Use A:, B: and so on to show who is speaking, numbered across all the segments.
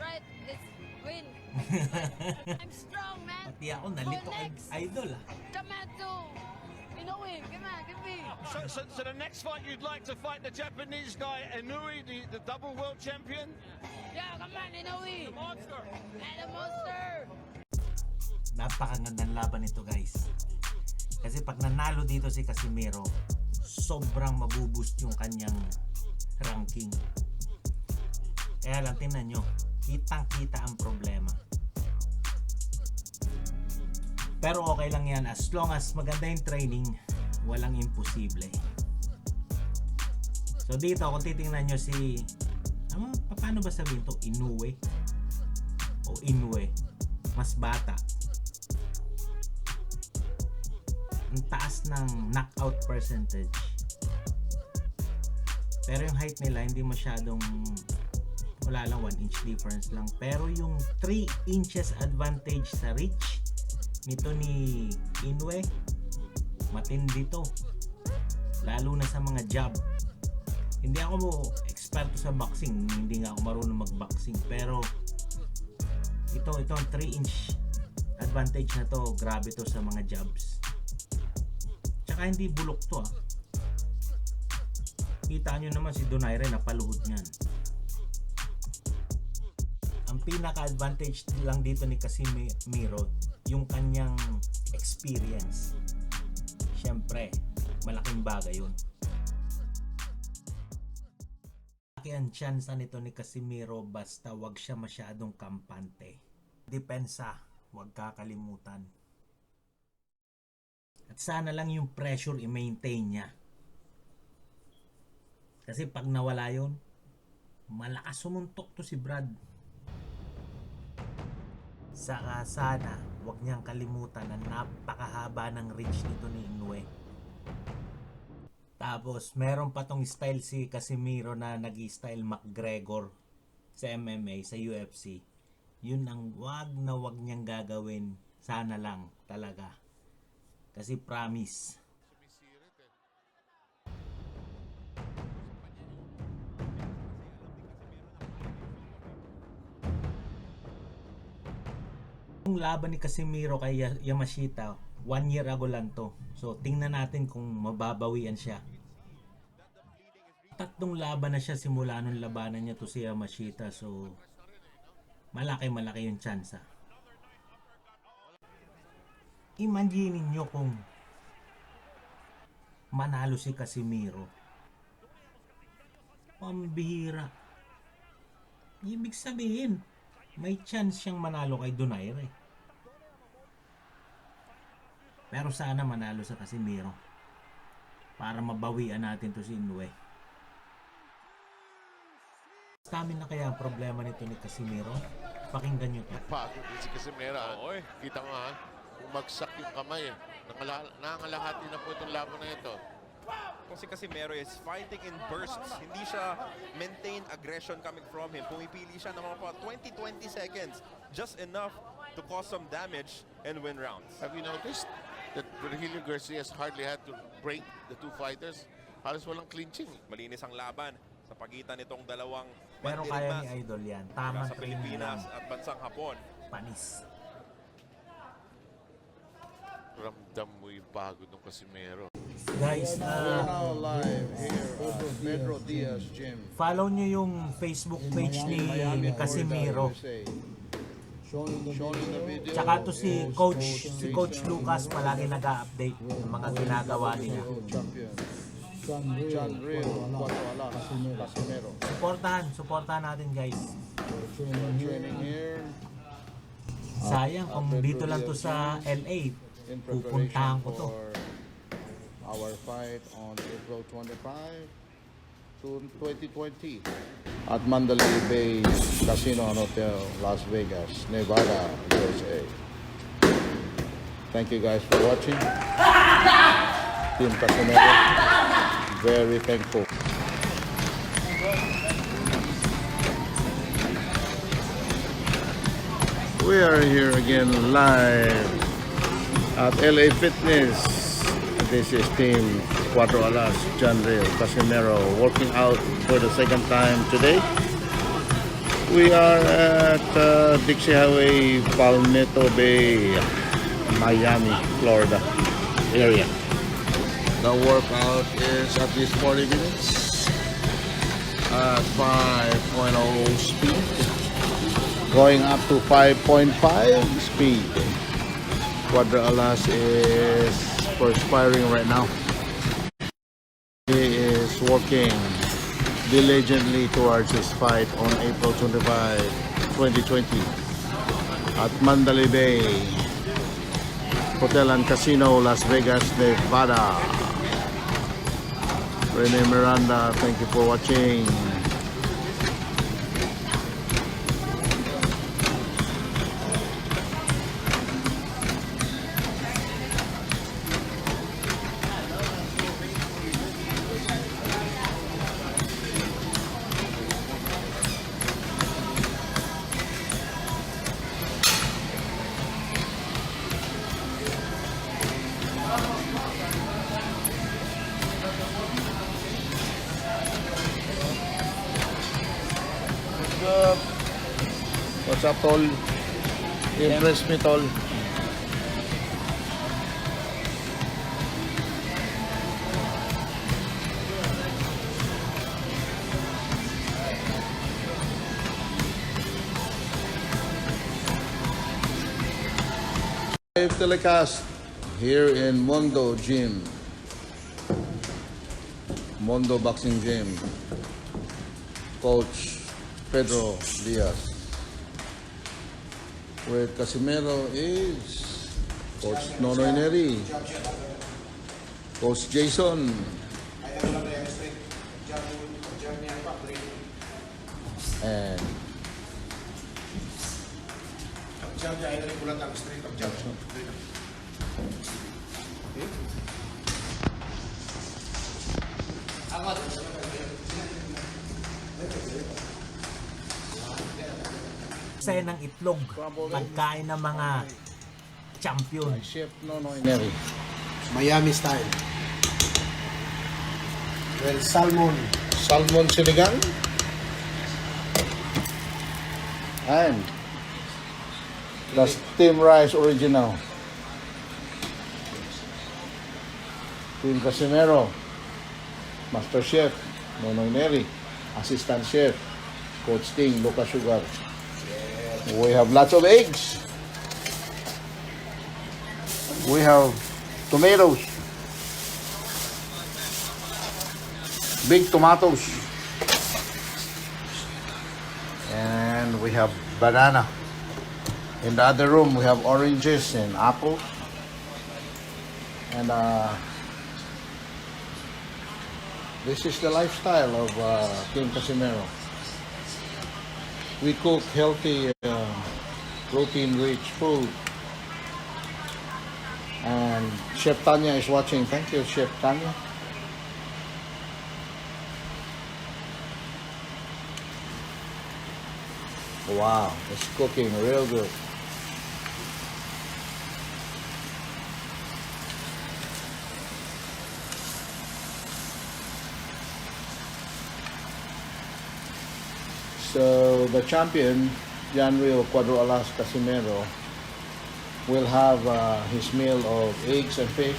A: try this win. I'm strong, man.
B: Pati ako nalito kay idol ah.
A: Come on, Inoue, come on, give me.
C: So the next fight you'd like to fight the Japanese guy Inoue, the double world champion?
A: Yeah, come on, Inoue. The monster. And the monster.
B: Napakagandang laban ito guys. Kasi pag nanalo dito si Casimero, sobrang mabuboost yung kanyang ranking. Kaya lang tingnan nyo, kitang-kita ang problema. Pero okay lang yan, as long as maganda yung training, walang imposible. So dito kung titingnan nyo si paano ba sabihin to? Inoue o Inoue, mas bata. Ang taas ng knockout percentage. Pero yung height nila hindi masyadong, wala lang, 1 inch difference lang. Pero yung 3 inches advantage sa reach nito ni Inoue, matindi to. Lalo na sa mga jab. Hindi ako eksperto sa boxing, hindi nga ako marunong mag-boxing, pero itong 3 inch advantage na to, grabe to sa mga jabs. Tsaka hindi bulok to ah. Kita nyo naman si Donaire napaluhod niyan. Ang pinaka-advantage lang dito ni Casimero, yung kanyang experience. Siyempre, malaking bagay yun. Malaki ang chance nito ni Casimero basta wag siya masyadong kampante. Depensa, wag kakalimutan. At sana lang yung pressure i-maintain niya. Kasi pag nawala yun, malakas sumuntok to si Brad. Saka sana wag niyang kalimutan na napakahaba ng reach nito ni Inoue. Tapos meron pa tong style si Casimero na nag-style McGregor sa MMA, sa UFC. Yun ang wag na wag niyang gagawin. Sana lang talaga. Kasi promise. Yung laban ni Casimero kay Yamashita, 1 year ago lang to. So tingnan natin kung mababawian siya. 3 laban na siya simula nung labanan niya to si Yamashita. So malaki yung tsansa. Imagine niyo kung manalo si Casimero. Pambihira. Ibig sabihin, may chance siyang manalo kay Donaire. Pero sana manalo sa Casimero para mabawian natin to si Inoue. Stamina kaya ang problema nito ni Casimero? Pakinggan nyo to.
D: Pagod din si Casimero. Kita mo ha, umagsak yung kamay. Nangangalahati na po itong laban na ito.
E: Kung si Casimero is fighting in bursts, hindi siya maintain aggression coming from him. Pumipili siya ng mga 20 seconds, just enough to cause some damage and win rounds.
D: Have you noticed that Virgilio Garcia's hardly had to break the two fighters? Halos walang clinching.
E: Malinis ang laban sa pagitan nitong dalawang
B: Pero kaya ni Idol yan. Tamang
E: sa
B: training lang.
E: Pilipinas at bansang Hapon.
B: Panis.
D: Ramdam mo yung pagod ng Casimero.
B: Guys,
F: now live here at Pedro Diaz Gym.
B: follow nyo yung Facebook page ni Casimero. Tsaka to si Coach Lucas, palagi nag-update ng mga ginagawa nila.
F: Johnriel Casimero.
B: Supportahan natin guys.
F: Training here
B: Sayang kung dito lang to sa LA.
F: in
B: Pupuntahan
F: preparation
B: ko to.
F: for our fight on April 25 to 2020 at Mandalay Bay Casino and Hotel, Las Vegas, Nevada, USA. Thank you guys for watching. Team Casimero, very thankful. We are here again live at LA Fitness. This is Team Cuatro Alas, Johnriel Casimero, working out for the second time today. We are at Dixie Highway, Palmetto Bay, Miami, Florida area. The workout is at least 40 minutes at 5.0 speed, going up to 5.5 speed. Quadra Alas is perspiring right now. He is working diligently towards his fight on April 25, 2020 at Mandalay Bay Hotel and Casino, Las Vegas, Nevada. Rene Miranda, thank you for watching. What's up, tol? Impress me, tol. Live telecast here in Mondo Gym. Mondo Boxing Gym. Coach Pedro Diaz. Where Casimero is Coach Nonoy, Coach Jason, and
B: Saya ng itlog, pagkain ng mga champion.
F: Chef Nonoy.
G: Miami style. Well, salmon
F: sinigang, and the steam rice original. Team Casimero, Master Chef Nonoy Neri, Assistant Chef Coach Ting Lucas Sugar. We have lots of eggs. We have tomatoes. Big tomatoes. And we have banana. In the other room, we have oranges and apples. And this is the lifestyle of Team Casimero. We cook healthy, protein-rich food. And Chef Tanya is watching. Thank you, Chef Tanya. Wow, it's cooking real good. So the champion, Johnriel Casimero, will have his meal of eggs and fish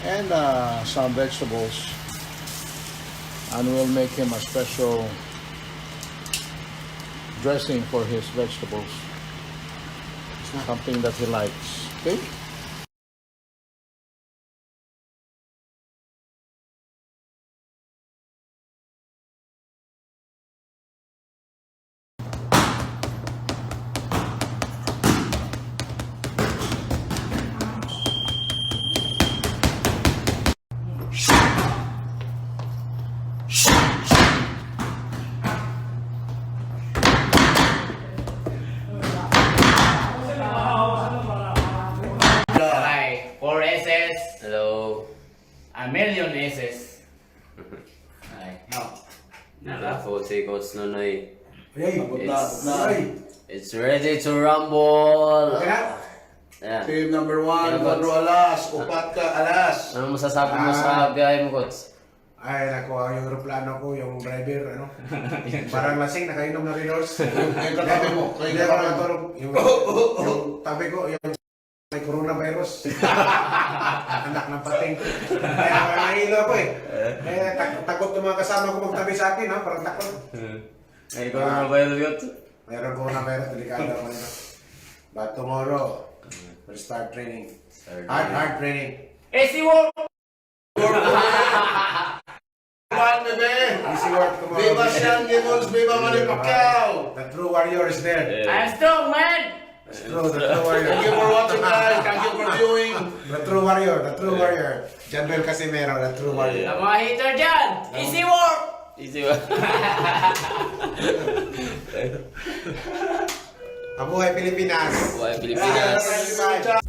F: and some vegetables, and we'll make him a special dressing for his vegetables, something that he likes. Okay.
A: Hi, 4 SS. Hello. A million SS. Hi. Nalafo si Coach Nonoy. It's ready to rumble. Yeah.
F: Team number 1, Pedro Alas, upat ka Alas.
A: Ano masasabi mo sa biyahe mo, Coach?
G: Ay, nakuha yung aeroplano ko, yung driver, ano? Parang lasing, nakainom na Rinos.
F: Yung katabi mo.
G: Hindi ako natulog. Yung tabi ko, yung may coronavirus. Anak ng pating. Kaya nahilo ako eh. Takot yung mga kasama ko magtabi sa akin, ha? Parang takot.
H: Ay, coronavirus yun.
G: Mayroon coronavirus, delikado ako nito. But tomorrow, we'll start training. Hard training.
A: Easy work!
F: One, bebe!
G: Easy work tomorrow.
F: Viva Sean Gibbons! Viva Manny Pacquiao!
G: The true warrior is there.
A: I'm strong, man!
G: The true warrior.
F: Thank you for watching, guys. Thank you for viewing.
G: The true warrior. Johnriel Casimero, the true warrior.
A: Sa mga hater dyan, easy work!
H: Easy ba?
G: Mabuhay Pilipinas!
H: Buhay Pilipinas.
F: Thank you very much.